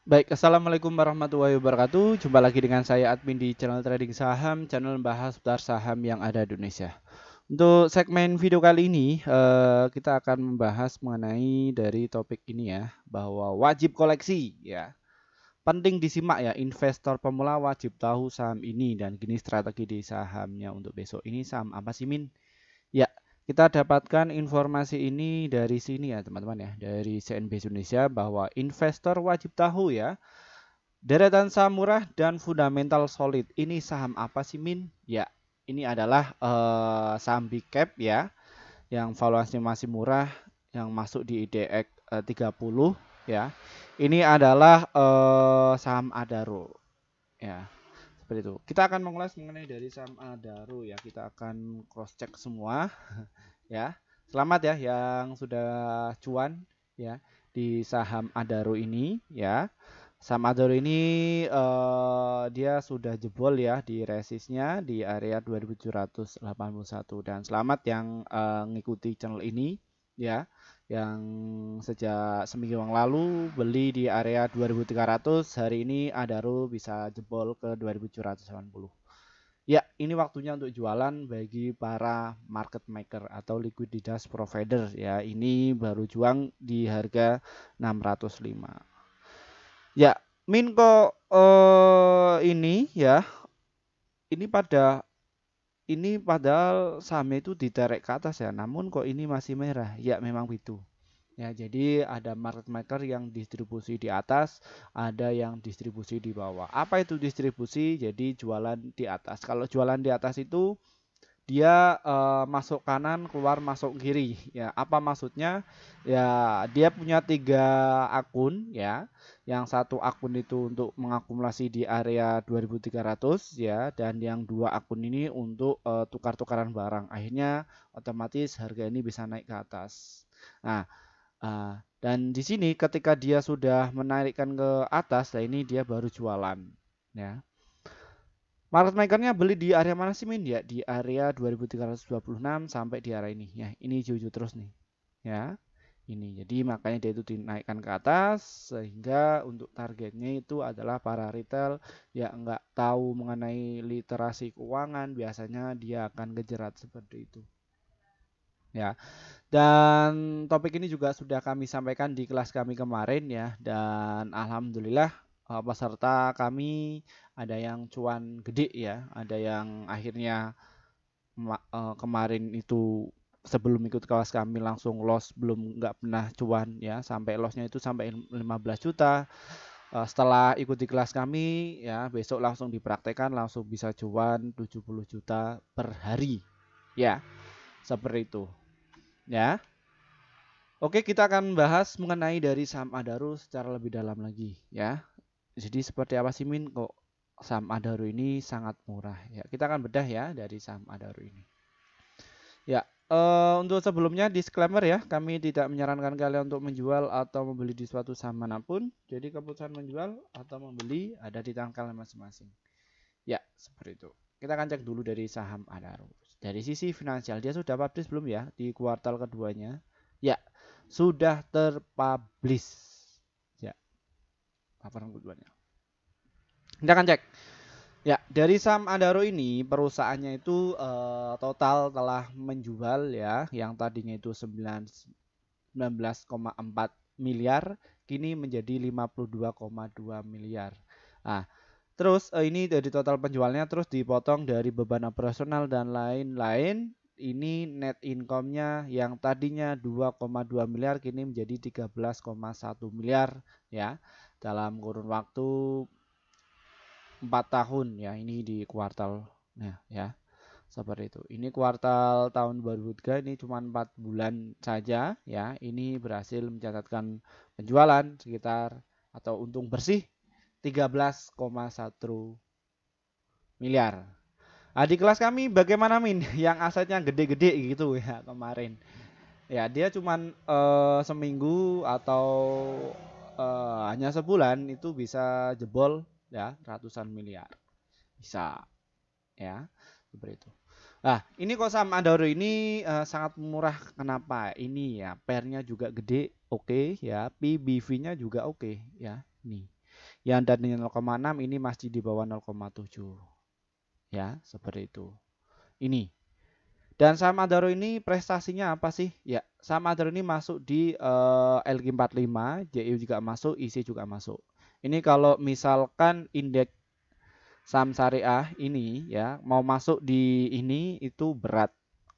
Baik, assalamualaikum warahmatullahi wabarakatuh. Jumpa lagi dengan saya admin di channel trading saham, channel membahas seputar saham yang ada di Indonesia. Untuk segmen video kali ini, kita akan membahas mengenai dari topik ini ya, bahwa wajib koleksi ya. Penting disimak ya, investor pemula wajib tahu saham ini dan gini strategi di sahamnya untuk besok ini saham apa sih Min? Ya, kita dapatkan informasi ini dari sini ya teman-teman ya, dari CNBC Indonesia bahwa investor wajib tahu ya. Deretan saham murah dan fundamental solid. Ini saham apa sih Min? Ya, ini adalah saham big cap ya, yang valuasinya masih murah, yang masuk di IDX 30 ya. Ini adalah saham Adaro ya. Seperti itu. Kita akan mengulas mengenai dari saham Adaro ya. Kita akan cross check semua ya. Selamat ya yang sudah cuan ya di saham Adaro ini ya. Saham Adaro ini dia sudah jebol ya di resistnya di area 2781 dan selamat yang ngikuti channel ini ya yang sejak seminggu yang lalu beli di area 2300, hari ini Adaro bisa jebol ke 2780. Ya, ini waktunya untuk jualan bagi para market maker atau likuiditas provider ya. Ini baru juang di harga 605. Ya, Min kok ini ya, ini padahal sahamnya itu ditarik ke atas ya, namun kok ini masih merah. Ya, memang itu. Ya, jadi ada market maker yang distribusi di atas, ada yang distribusi di bawah. Apa itu distribusi? Jadi jualan di atas. Kalau jualan di atas itu dia masuk kanan, keluar masuk kiri. Ya, apa maksudnya? Ya, dia punya 3 akun ya. Yang satu akun itu untuk mengakumulasi di area 2300 ya, dan yang 2 akun ini untuk tukar-tukaran barang. Akhirnya otomatis harga ini bisa naik ke atas. Nah, dan di sini ketika dia sudah menaikkan ke atas, nah ini dia baru jualan ya. Market makernya beli di area mana sih Min? Ya, di area 2326 sampai di area ini. Ya, ini hijau-hijau terus nih. Ya, ini. Jadi makanya dia itu dinaikkan ke atas sehingga untuk targetnya itu adalah para retail yang nggak tahu mengenai literasi keuangan, biasanya dia akan kejerat seperti itu. Ya, dan topik ini juga sudah kami sampaikan di kelas kami kemarin ya, dan alhamdulillah peserta kami ada yang cuan gede ya, ada yang akhirnya kemarin itu sebelum ikut kelas kami langsung loss, belum nggak pernah cuan ya, sampai lossnya itu sampai 15 juta. Setelah ikuti kelas kami ya, besok langsung dipraktekkan langsung bisa cuan 70 juta per hari ya, seperti itu ya. Oke, kita akan bahas mengenai dari saham Adaro secara lebih dalam lagi ya. Jadi seperti apa sih Min kok saham Adaro ini sangat murah ya. Kita akan bedah ya dari saham Adaro ini. Ya, untuk sebelumnya disclaimer ya, kami tidak menyarankan kalian untuk menjual atau membeli di suatu saham manapun. Jadi keputusan menjual atau membeli ada di tangan kalian masing-masing. Ya, seperti itu. Kita akan cek dulu dari saham Adaro. Dari sisi finansial, dia sudah publish belum ya di kuartal keduanya? Ya, sudah terpublish. Ya, laporan keduanya. Kita akan cek. Ya, dari saham Adaro ini perusahaannya itu total telah menjual ya, yang tadinya itu 19,4 miliar, kini menjadi 52,2 miliar. Nah, terus ini dari total penjualnya terus dipotong dari beban operasional dan lain-lain. Ini net income-nya yang tadinya 2,2 miliar kini menjadi 13,1 miliar ya. Dalam kurun waktu 4 tahun ya, ini di kuartal ya. Seperti itu. Ini kuartal tahun 2023, ini cuma 4 bulan saja ya. Ini berhasil mencatatkan penjualan sekitar atau untung bersih 13,1 miliar. Nah, di kelas kami bagaimana Min yang asetnya gede-gede gitu ya kemarin. Ya, dia cuman seminggu atau hanya sebulan itu bisa jebol ya ratusan miliar. Bisa ya, seperti itu. Nah, ini kok saham Adaro ini sangat murah. Kenapa? Ini ya, pairnya juga gede, oke ya, PBV-nya juga oke ya. Nih. Yang tadinya 0,6 ini masih di bawah 0,7. Ya, seperti itu. Ini. Dan saham Adaro ini prestasinya apa sih? Ya, saham Adaro ini masuk di LQ45, JU juga masuk, IC juga masuk. Ini kalau misalkan indeks saham syariah ini ya mau masuk di ini itu berat.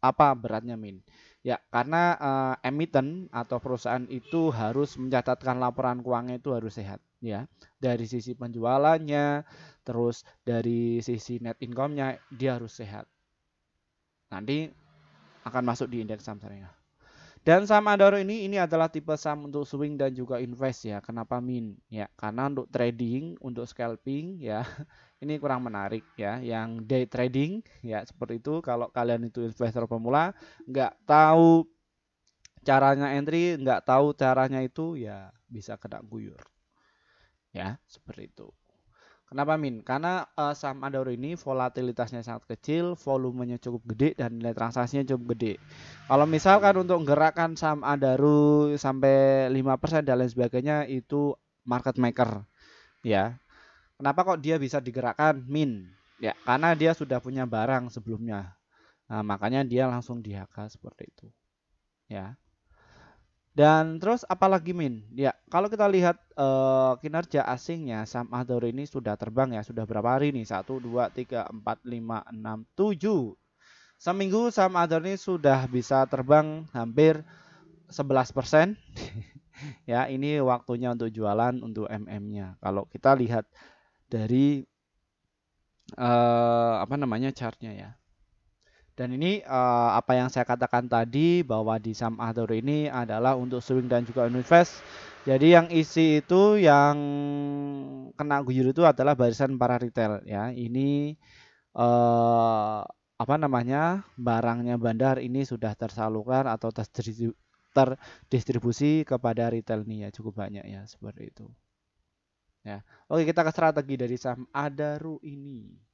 Apa beratnya, Min? Ya, karena emiten atau perusahaan itu harus mencatatkan laporan keuangannya itu harus sehat ya. Dari sisi penjualannya, terus dari sisi net income-nya dia harus sehat. Nanti akan masuk di indeks saham syariah. Dan saham Adaro ini adalah tipe saham untuk swing dan juga invest ya. Kenapa, Min? Ya, karena untuk trading, untuk scalping ya, ini kurang menarik ya. Yang day trading ya seperti itu. Kalau kalian itu investor pemula, nggak tahu caranya entry, nggak tahu caranya itu ya bisa kena guyur. Ya, seperti itu. Kenapa, Min? Karena saham Adaro ini volatilitasnya sangat kecil, volumenya cukup gede, dan nilai transaksinya cukup gede. Kalau misalkan untuk menggerakkan saham Adaro sampai 5% dan lain sebagainya itu market maker, ya. Kenapa kok dia bisa digerakkan, Min? Ya, karena dia sudah punya barang sebelumnya. Nah, makanya dia langsung di-HK seperti itu. Ya. Dan terus apalagi, Min? Ya, kalau kita lihat kinerja asingnya, saham Adaro ini sudah terbang ya, sudah berapa hari nih? 1, 2, 3, 4, 5, 6, 7. Seminggu saham Adaro ini sudah bisa terbang hampir 11%. Ya, ini waktunya untuk jualan untuk MM-nya. Kalau kita lihat dari apa namanya chartnya ya. Dan ini apa yang saya katakan tadi bahwa di saham Adaro ini adalah untuk swing dan juga invest. Jadi yang isi itu yang kena guyur itu adalah barisan para retail ya. Ini apa namanya? Barangnya bandar ini sudah tersalurkan atau terdistribusi kepada retail nih ya, cukup banyak ya seperti itu. Ya. Oke, kita ke strategi dari saham Adaro ini.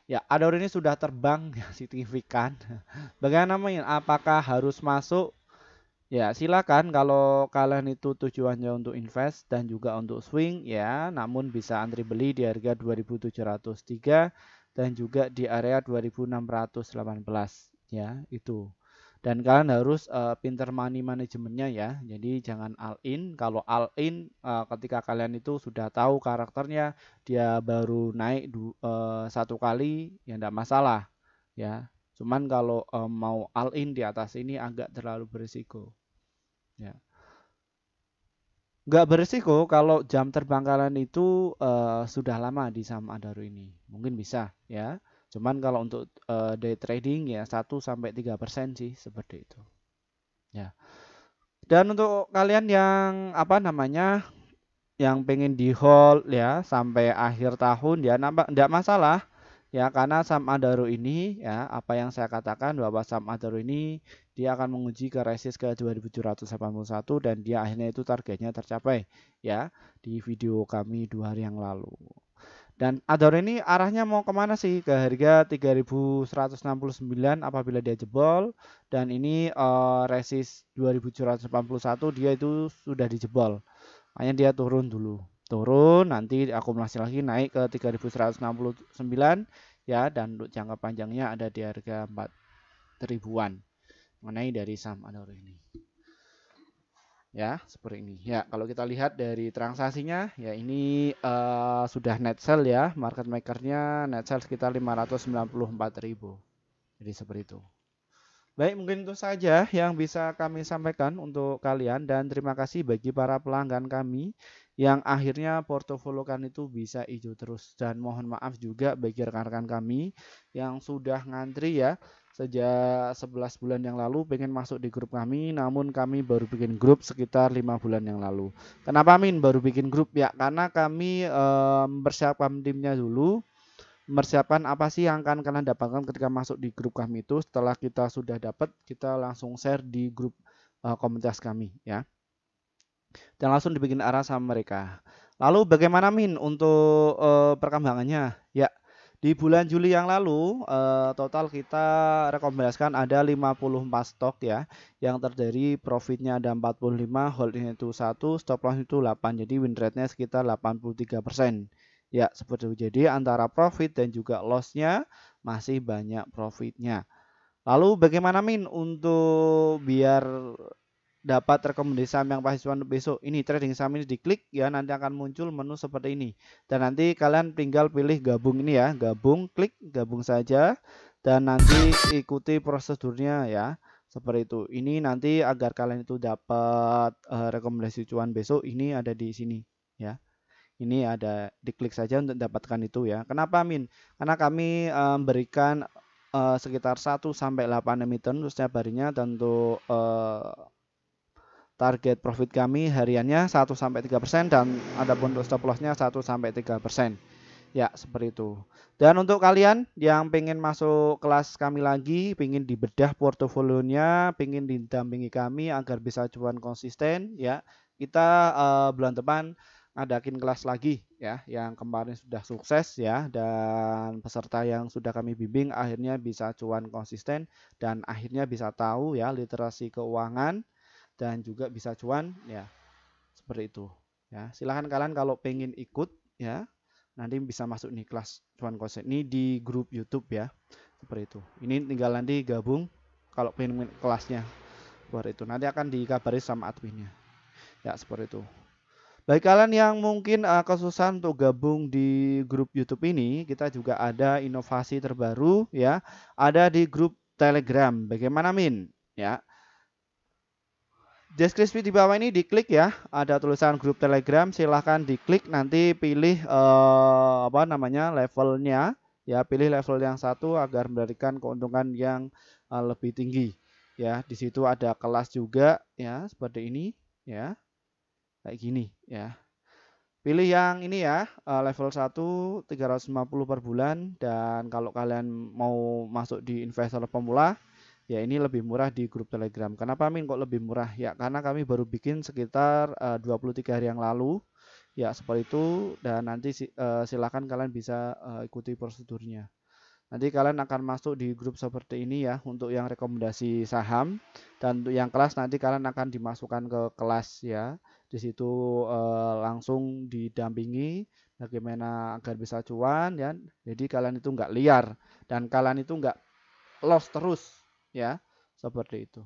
Ya, Adaro ini sudah terbang ya, signifikan. Bagaimana, namanya? Apakah harus masuk? Ya, silakan kalau kalian itu tujuannya untuk invest dan juga untuk swing ya, namun bisa antri beli di harga 2.703 dan juga di area 2.618 ya, itu. Dan kalian harus pinter money manajemennya ya. Jadi jangan all in. Kalau all in ketika kalian itu sudah tahu karakternya, dia baru naik satu kali ya enggak masalah ya. Cuman kalau mau all in di atas ini agak terlalu berisiko. Ya. Nggak berisiko kalau jam terbang kalian itu sudah lama di saham Adaro ini. Mungkin bisa ya. Cuman kalau untuk day trading ya 1-3% sih seperti itu. Ya. Dan untuk kalian yang apa namanya yang pengen di hold ya sampai akhir tahun ya enggak masalah ya, karena saham Adaro ini ya apa yang saya katakan bahwa saham Adaro ini dia akan menguji ke resist ke 2781 dan dia akhirnya itu targetnya tercapai ya di video kami 2 hari yang lalu. Dan Adaro ini arahnya mau kemana sih? Ke harga 3169 apabila dia jebol, dan ini resist 2781 dia itu sudah dijebol. Makanya dia turun dulu. Turun nanti akumulasi lagi naik ke 3169 ya, dan untuk jangka panjangnya ada di harga 4.000-an mengenai dari saham Adaro ini. Ya, seperti ini. Ya, kalau kita lihat dari transaksinya, ya ini sudah net sell ya, market makernya net sell sekitar 594.000. Jadi seperti itu. Baik, mungkin itu saja yang bisa kami sampaikan untuk kalian, dan terima kasih bagi para pelanggan kami yang akhirnya portofolio kan itu bisa hijau terus, dan mohon maaf juga bagi rekan-rekan kami yang sudah ngantri ya sejak 11 bulan yang lalu pengen masuk di grup kami, namun kami baru bikin grup sekitar 5 bulan yang lalu. Kenapa, Min, baru bikin grup? Ya karena kami mempersiapkan timnya dulu, mempersiapkan apa sih yang akan kalian dapatkan ketika masuk di grup kami itu. Setelah kita sudah dapat, kita langsung share di grup komunitas kami ya, dan langsung dibikin arah sama mereka. Lalu bagaimana, Min, untuk perkembangannya? Ya, Di bulan Juli yang lalu, total kita rekomendasikan ada 54 stok ya, yang terdiri profitnya ada 45, holding itu 1, stop loss itu 8, jadi win rate-nya sekitar 83%. Ya, seperti itu. Jadi antara profit dan juga loss-nya masih banyak profitnya. Lalu bagaimana Min untuk biar dapat rekomendasi saham yang pasti cuan besok? Ini trading saham ini diklik ya, nanti akan muncul menu seperti ini. Dan nanti kalian tinggal pilih gabung ini ya, gabung, klik gabung saja dan nanti ikuti prosedurnya ya. Seperti itu. Ini nanti agar kalian itu dapat rekomendasi cuan besok, ini ada di sini ya. Ini ada, diklik saja untuk dapatkan itu ya. Kenapa Min? Karena kami memberikan sekitar 1 sampai 8 emiten untuk setiap harinya, dan untuk target profit kami hariannya 1 sampai 3% dan adapun untuk stop loss-nya 1 sampai 3%. Ya, seperti itu. Dan untuk kalian yang pengen masuk kelas kami lagi, pengen dibedah portofolionya, pengen didampingi kami agar bisa cuan konsisten ya. Kita bulan depan ngadakin kelas lagi ya, yang kemarin sudah sukses ya, dan peserta yang sudah kami bimbing akhirnya bisa cuan konsisten dan akhirnya bisa tahu ya literasi keuangan dan juga bisa cuan ya, seperti itu ya. Silahkan kalian kalau pengen ikut ya, nanti bisa masuk nih kelas cuan konsisten ini di grup YouTube ya, seperti itu. Ini tinggal nanti gabung kalau pengen kelasnya, seperti itu. Nanti akan dikabari sama adminnya ya, seperti itu. Bagi kalian yang mungkin kesusahan untuk gabung di grup YouTube ini, kita juga ada inovasi terbaru ya, ada di grup Telegram. Bagaimana Min? Ya, deskripsi di bawah ini diklik ya, ada tulisan grup Telegram, silahkan diklik, nanti pilih apa namanya levelnya ya, pilih level yang 1 agar memberikan keuntungan yang lebih tinggi ya. Di situ ada kelas juga ya, seperti ini ya, kayak gini ya. Pilih yang ini ya, level 1 350 per bulan, dan kalau kalian mau masuk di investor pemula ya ini lebih murah di grup Telegram. Kenapa Min kok lebih murah? Ya karena kami baru bikin sekitar 23 hari yang lalu ya, seperti itu, dan nanti silakan kalian bisa ikuti prosedurnya. Nanti kalian akan masuk di grup seperti ini ya untuk yang rekomendasi saham, dan untuk yang kelas nanti kalian akan dimasukkan ke kelas ya. Di situ langsung didampingi bagaimana agar bisa cuan ya. Jadi kalian itu nggak liar dan kalian itu nggak loss terus ya, seperti itu.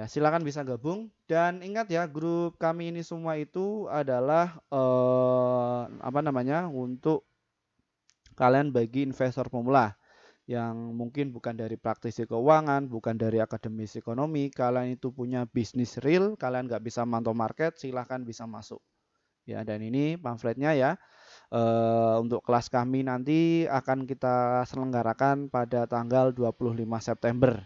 Ya, silakan bisa gabung, dan ingat ya, grup kami ini semua itu adalah apa namanya, untuk kalian bagi investor pemula yang mungkin bukan dari praktisi keuangan, bukan dari akademisi ekonomi, kalian itu punya bisnis real, kalian nggak bisa mantau market, silahkan bisa masuk. Ya, dan ini pamfletnya ya. Untuk kelas kami nanti akan kita selenggarakan pada tanggal 25 September.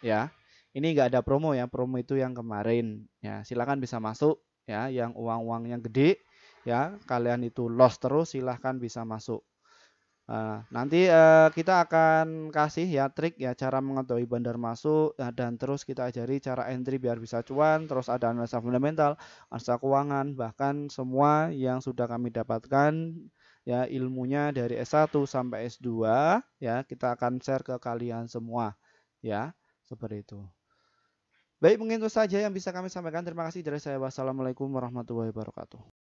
Ya, ini nggak ada promo ya, promo itu yang kemarin. Ya, silahkan bisa masuk ya, yang uang-uangnya gede ya, kalian itu loss terus, silahkan bisa masuk. Nanti kita akan kasih ya trik ya cara mengetahui bandar masuk dan terus kita ajari cara entry biar bisa cuan, terus ada analisa fundamental, analisa keuangan, bahkan semua yang sudah kami dapatkan ya ilmunya dari S1 sampai S2 ya, kita akan share ke kalian semua ya, seperti itu. Baik, mungkin itu saja yang bisa kami sampaikan. Terima kasih dari saya. Wassalamualaikum warahmatullahi wabarakatuh.